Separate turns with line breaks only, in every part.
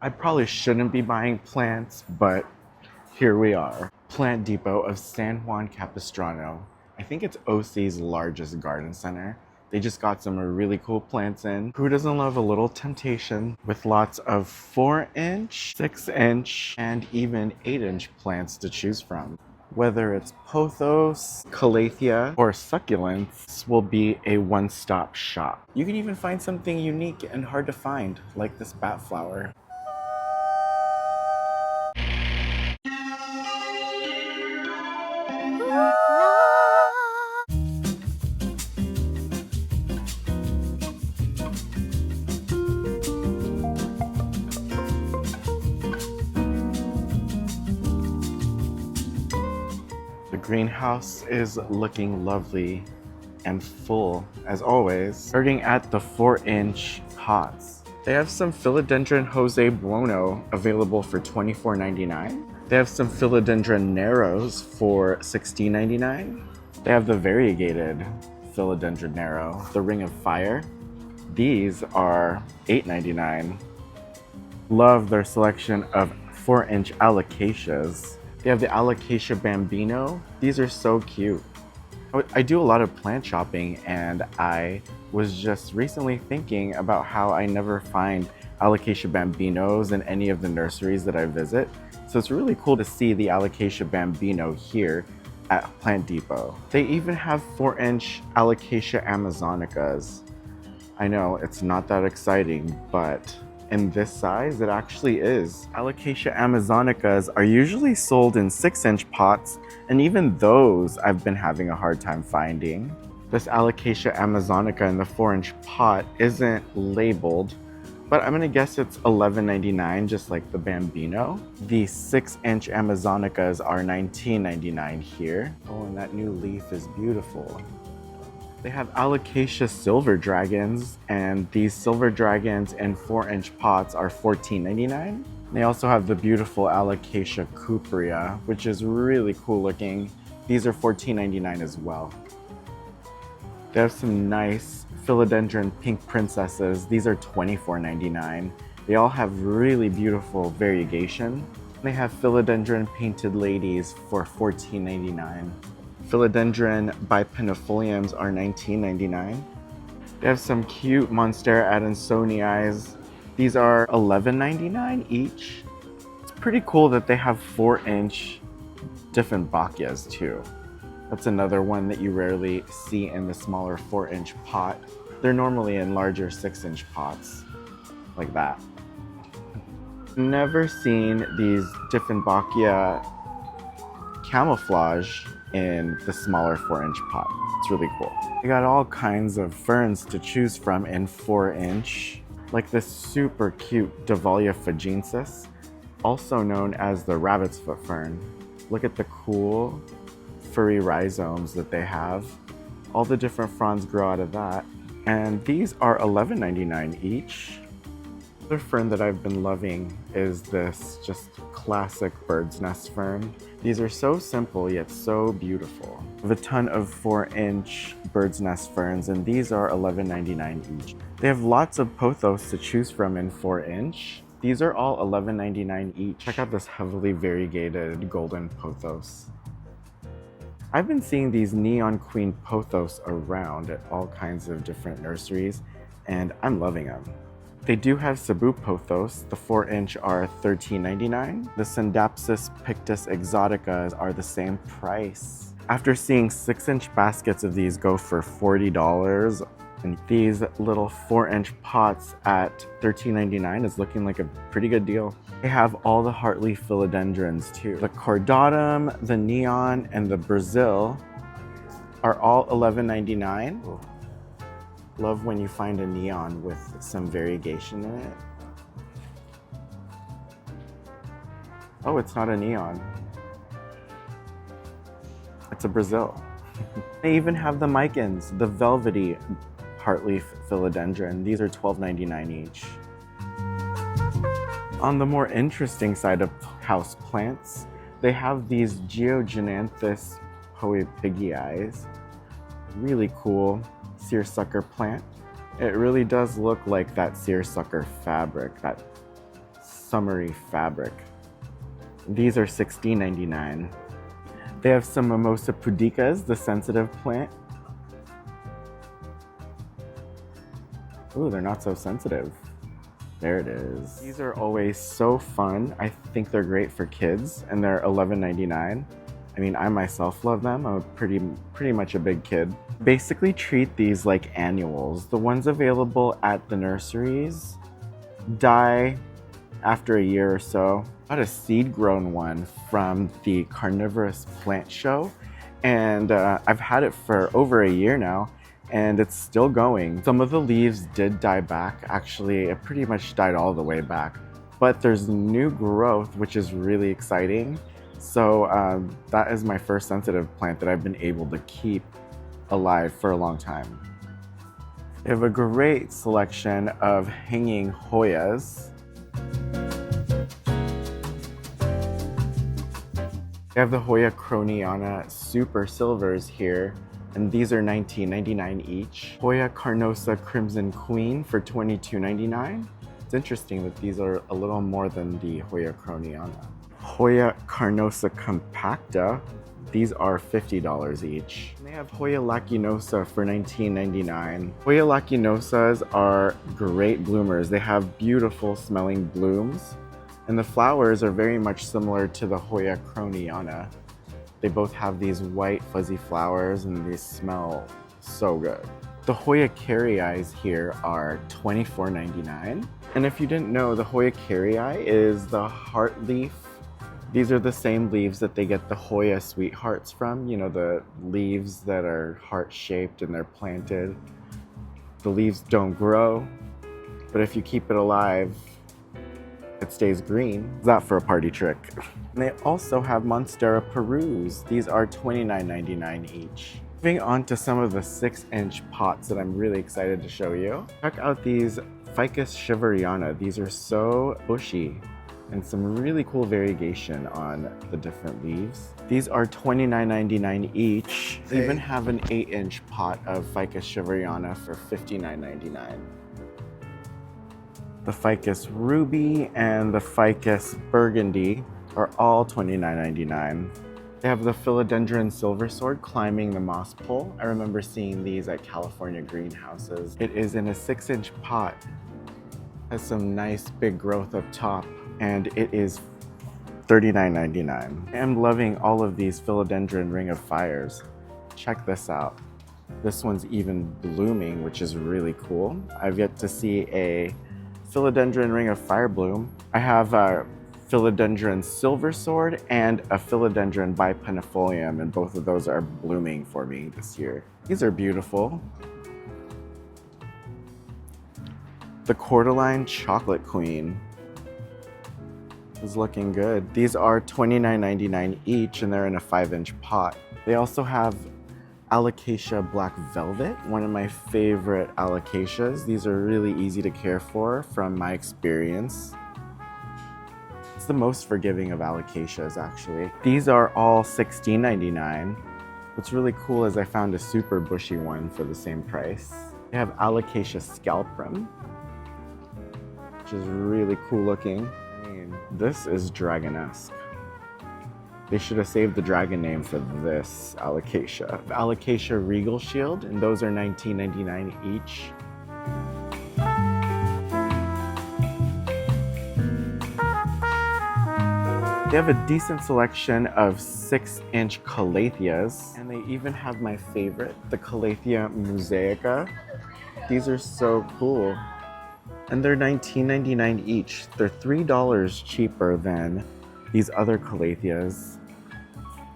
I probably shouldn't be buying plants, but here we are. Plant Depot of San Juan Capistrano. I think it's OC's largest garden center. They just got some really cool plants in. Who doesn't love a little temptation? With lots of 4-inch, 6-inch, and even 8-inch plants to choose from. Whether it's pothos, calathea, or succulents, this will be a one-stop shop. You can even find something unique and hard to find, like this bat flower. The greenhouse is looking lovely and full as always. Starting at the 4-inch pots. They have some philodendron Jose Buono available for $24.99. They have some philodendron Narrows for $16.99. They have the variegated philodendron Narrow, the Ring of Fire. These are $8.99. Love their selection of 4-inch alocasias. They have the Alocasia Bambino. These are so cute. I do a lot of plant shopping, and I was just recently thinking about how I never find Alocasia Bambinos in any of the nurseries that I visit. So it's really cool to see the Alocasia Bambino here at Plant Depot. They even have 4-inch Alocasia Amazonicas. I know it's not that exciting, but in this size, it actually is. Alocasia Amazonicas are usually sold in 6-inch pots, and even those I've been having a hard time finding. This Alocasia Amazonica in the 4-inch pot isn't labeled, but I'm gonna guess it's $11.99, just like the Bambino. The 6-inch Amazonicas are $19.99 here. Oh, and that new leaf is beautiful. They have Alocasia Silver Dragons, and these Silver Dragons in 4-inch pots are $14.99. They also have the beautiful Alocasia Cuprea, which is really cool looking. These are $14.99 as well. They have some nice philodendron pink princesses. These are $24.99. They all have really beautiful variegation. They have philodendron painted ladies for $14.99. Philodendron bipennifoliums are $19.99. They have some cute monstera adansonii. These are $11.99 each. It's pretty cool that they have 4-inch Dieffenbachias too. That's another one that you rarely see in the smaller 4-inch pot. They're normally in larger 6-inch pots, like that. Never seen these Dieffenbachia camouflage in the smaller 4-inch pot. It's really cool. They got all kinds of ferns to choose from in 4-inch, like this super cute Dahlia fagensis, also known as the rabbit's foot fern. Look at the cool furry rhizomes that they have. All the different fronds grow out of that. And these are $11.99 each. Another fern that I've been loving is this just classic bird's nest fern. These are so simple yet so beautiful. I have a ton of 4-inch bird's nest ferns, and these are $11.99 each. They have lots of pothos to choose from in 4-inch. These are all $11.99 each. Check out this heavily variegated golden pothos. I've been seeing these neon queen pothos around at all kinds of different nurseries, and I'm loving them. They do have Cebu pothos. The 4-inch are $13.99. The Syndapsis pictus exotica are the same price. After seeing 6-inch baskets of these go for $40, and these little 4-inch pots at $13.99 is looking like a pretty good deal. They have all the heartleaf philodendrons too. The cordatum, the neon, and the Brazil are all $11.99. Love when you find a neon with some variegation in it. Oh, it's not a neon. It's a Brazil. They even have the micans, the velvety heartleaf philodendron. These are $12.99 each. On the more interesting side of house plants, they have these Geogenanthus hoepigii. Really cool seersucker plant. It really does look like that seersucker fabric, that summery fabric. These are $16.99. They have some mimosa pudicas, the sensitive plant. Ooh, they're not so sensitive. There it is. These are always so fun. I think they're great for kids, and they're $11.99. I mean, I myself love them. I'm pretty much a big kid. Basically treat these like annuals. The ones available at the nurseries die after a year or so. I got a seed-grown one from the Carnivorous Plant Show, and I've had it for over a year now, and it's still going. Some of the leaves did die back. Actually, it pretty much died all the way back, but there's new growth, which is really exciting. So that is my first sensitive plant that I've been able to keep alive for a long time. They have a great selection of hanging hoyas. They have the Hoya Croniana Super Silvers here, and these are $19.99 each. Hoya Carnosa Crimson Queen for $22.99. It's interesting that these are a little more than the Hoya Croniana. Hoya Carnosa Compacta, these are $50 each. And they have Hoya Lacinosa for $19.99. Hoya Lacinosas are great bloomers. They have beautiful smelling blooms, and the flowers are very much similar to the Hoya Croniana. They both have these white fuzzy flowers, and they smell so good. The Hoya Carrii here are $24.99. And if you didn't know, the Hoya Carrii is the heart leaf. These are the same leaves that they get the Hoya Sweethearts from, you know, the leaves that are heart-shaped and they're planted. The leaves don't grow, but if you keep it alive, it stays green. Is that for a party trick? And they also have Monstera Perus. These are $29.99 each. Moving on to some of the 6-inch pots that I'm really excited to show you. Check out these Ficus shiveriana. These are so bushy and some really cool variegation on the different leaves. These are $29.99 each. They even have an 8-inch pot of Ficus shiveriana for $59.99. The Ficus ruby and the Ficus burgundy are all $29.99. They have the philodendron silver sword climbing the moss pole. I remember seeing these at California greenhouses. It is in a 6-inch pot. Has some nice big growth up top, and it is $39.99. I am loving all of these philodendron ring of fires. Check this out. This one's even blooming, which is really cool. I've yet to see a philodendron ring of fire bloom. I have a philodendron silver sword and a philodendron bipennifolium, and both of those are blooming for me this year. These are beautiful. The Cordyline Chocolate Queen is looking good. These are $29.99 each, and they're in a 5-inch pot. They also have Alocasia Black Velvet, one of my favorite alocasias. These are really easy to care for from my experience. It's the most forgiving of alocasias, actually. These are all $16.99. What's really cool is I found a super bushy one for the same price. They have Alocasia Scalprum, which is really cool looking. I mean, this is dragonesque. They should have saved the dragon name for this alocasia. The Alocasia Regal Shield, and those are $19.99 each. They have a decent selection of 6-inch calatheas, and they even have my favorite, the Calathea Mosaica. These are so cool. And they're $19.99 each. They're $3 cheaper than these other calatheas.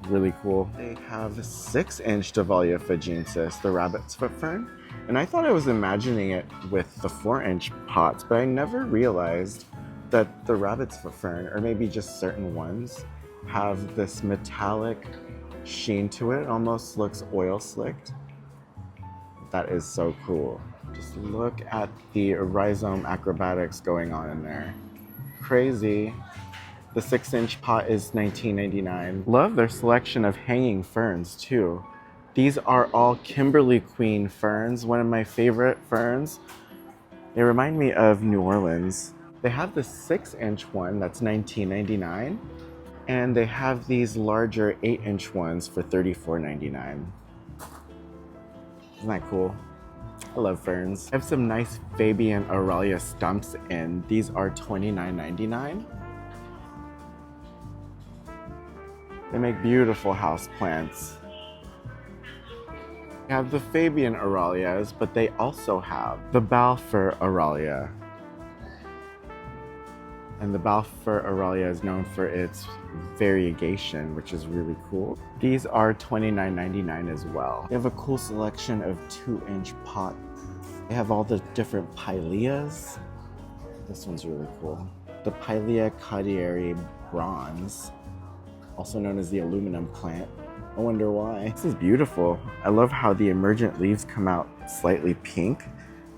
Really cool. They have 6-inch Davallia Fagensis, the rabbit's foot fern. And I thought I was imagining it with the 4-inch pots, but I never realized that the rabbit's foot fern, or maybe just certain ones, have this metallic sheen to it. It almost looks oil slicked. That is so cool. Just look at the rhizome acrobatics going on in there. Crazy. The 6-inch pot is $19.99. Love their selection of hanging ferns too. These are all Kimberly Queen ferns, one of my favorite ferns. They remind me of New Orleans. They have the 6-inch one that's $19.99, and they have these larger 8-inch ones for $34.99. Isn't that cool? I love ferns. I have some nice Fabian Aurelia stumps in. These are $29.99. They make beautiful house plants. They have the Fabian Aurelias, but they also have the Balfour Aurelia. And the Balfour Aurelia is known for its variegation, which is really cool. These are $29.99 as well. They have a cool selection of 2-inch pots. They have all the different pileas. This one's really cool. The Pilea cardieri bronze, also known as the aluminum plant. I wonder why. This is beautiful. I love how the emergent leaves come out slightly pink.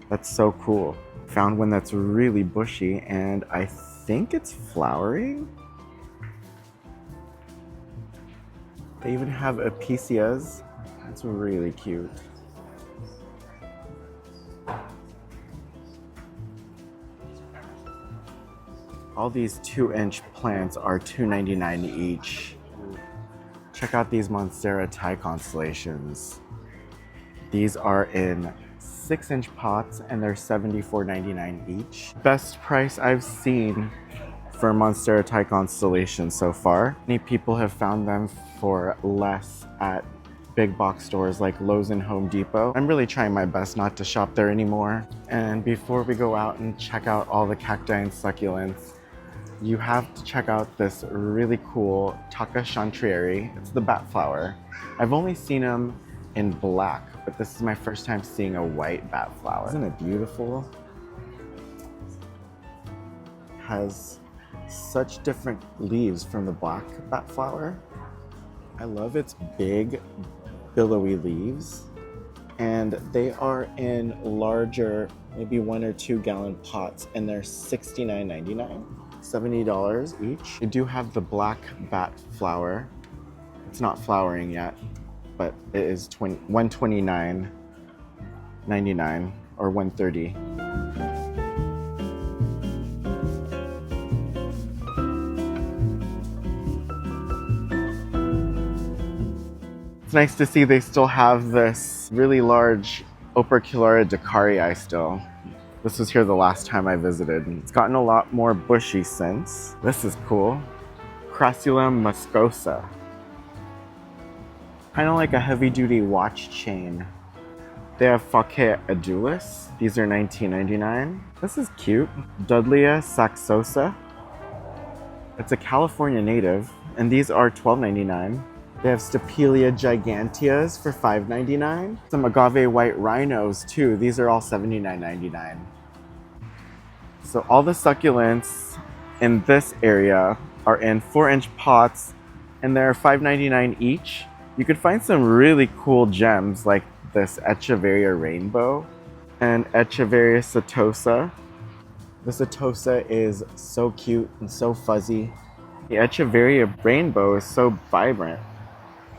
That's so cool. Found one that's really bushy, and I think it's flowering. They even have epicias. That's really cute. All these 2-inch plants are $2.99 each. Check out these monstera Thai constellations. These are in 6-inch pots and they're $74.99 each. Best price I've seen for monstera Thai constellation so far. Many people have found them for less at big box stores like Lowe's and Home Depot. I'm really trying my best not to shop there anymore. And before we go out and check out all the cacti and succulents, you have to check out this really cool Taka chantrieri. It's the bat flower. I've only seen them in black, but this is my first time seeing a white bat flower. Isn't it beautiful? Has such different leaves from the black bat flower. I love its big, billowy leaves. And they are in larger, maybe 1 or 2 gallon pots, and they're $69.99. $70 each. You do have the black bat flower. It's not flowering yet, but it is $129.99 or $130. It's nice to see they still have this really large Opercularia decarii still. This was here the last time I visited. It's gotten a lot more bushy since. This is cool. Crassulum muscosa. Kind of like a heavy-duty watch chain. They have Phaceae edulis. These are $19.99. This is cute. Dudleya saxosa. It's a California native, and these are $12.99. They have Stapelia giganteas for $5.99. Some agave white rhinos too. These are all $79.99. So all the succulents in this area are in 4-inch pots, and they're $5.99 each. You could find some really cool gems like this Echeveria rainbow and Echeveria setosa. The setosa is so cute and so fuzzy. The Echeveria rainbow is so vibrant.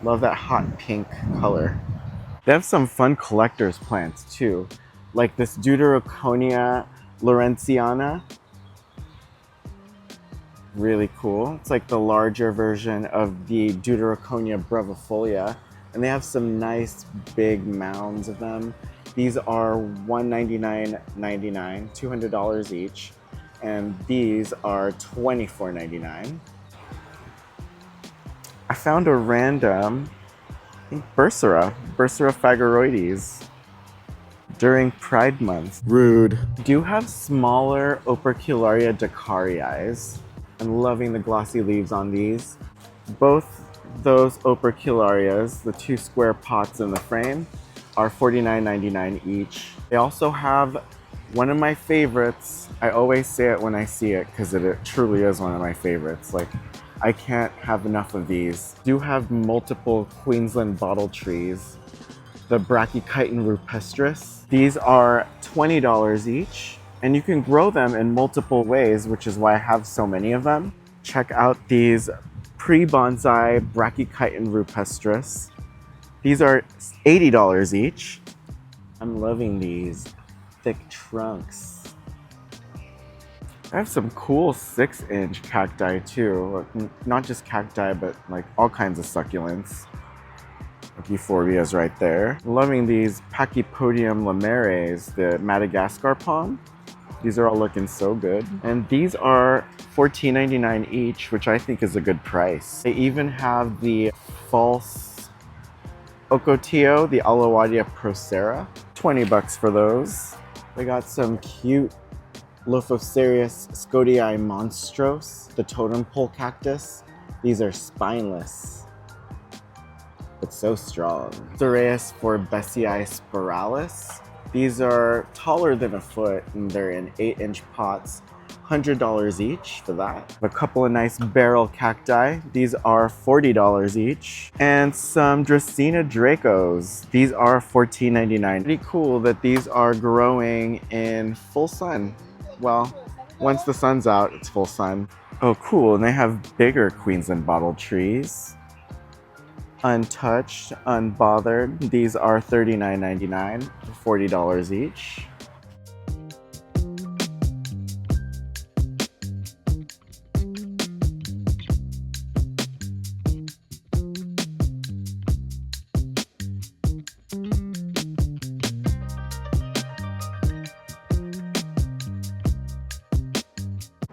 Love that hot pink color. They have some fun collector's plants too, like this Deuteroconia lawrenceana. Really cool. It's like the larger version of the Deuteroconia brevifolia, and they have some nice big mounds of them. These are $199.99, $200 each, and these are $24.99. I found a random, I think Bursera phagoroides during Pride Month. Rude. Do have smaller Opercularia decarii. I'm loving the glossy leaves on these. Both those Opercularias, the 2 square pots in the frame, are $49.99 each. They also have one of my favorites. I always say it when I see it because it truly is one of my favorites. Like, I can't have enough of these. Do have multiple Queensland bottle trees. The Brachychiton rupestris. These are $20 each, and you can grow them in multiple ways, which is why I have so many of them. Check out these pre-bonsai Brachychiton rupestris. These are $80 each. I'm loving these thick trunks. I have some cool 6-inch cacti too. Not just cacti, but like all kinds of succulents. Like euphorbias right there. Loving these Pachypodium limares, the Madagascar palm. These are all looking so good. And these are $14.99 each, which I think is a good price. They even have the false Ocotillo, the Alawadia procera. 20 bucks for those. We got some cute Lophocereus Scodii monstros, the totem pole cactus. These are spineless. It's so strong. Cereus forbesii spiralis. These are taller than a foot and they're in 8-inch pots. $100 each for that. A couple of nice barrel cacti. These are $40 each. And some Dracaena Dracos. These are $14.99. Pretty cool that these are growing in full sun. Well, once the sun's out, it's full sun. Oh, cool. And they have bigger Queensland bottle trees. Untouched, unbothered. These are $39.99, $40 each.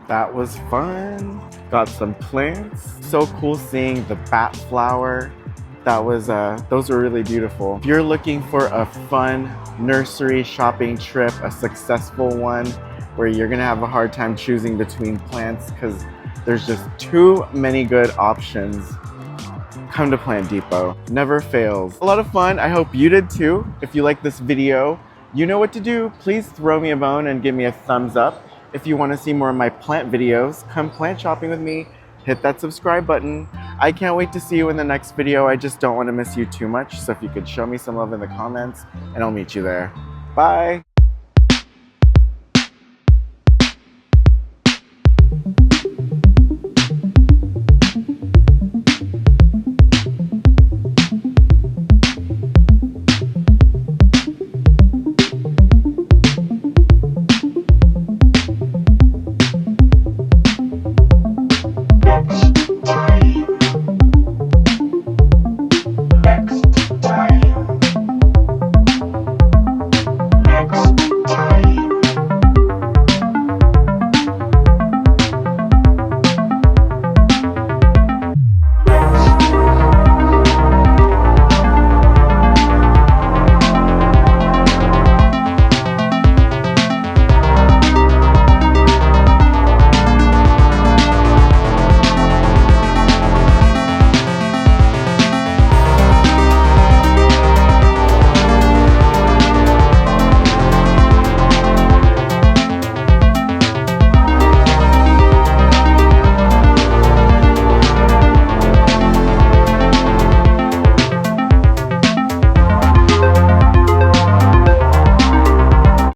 That was fun. Got some plants. So cool seeing the bat flower. Those were really beautiful. If you're looking for a fun nursery shopping trip, a successful one, where you're gonna have a hard time choosing between plants because there's just too many good options, come to Plant Depot. Never fails. A lot of fun. I hope you did too. If you like this video, you know what to do. Please throw me a bone and give me a thumbs up. If you want to see more of my plant videos, come plant shopping with me. Hit that subscribe button. I can't wait to see you in the next video. I just don't want to miss you too much. So if you could show me some love in the comments, and I'll meet you there. Bye.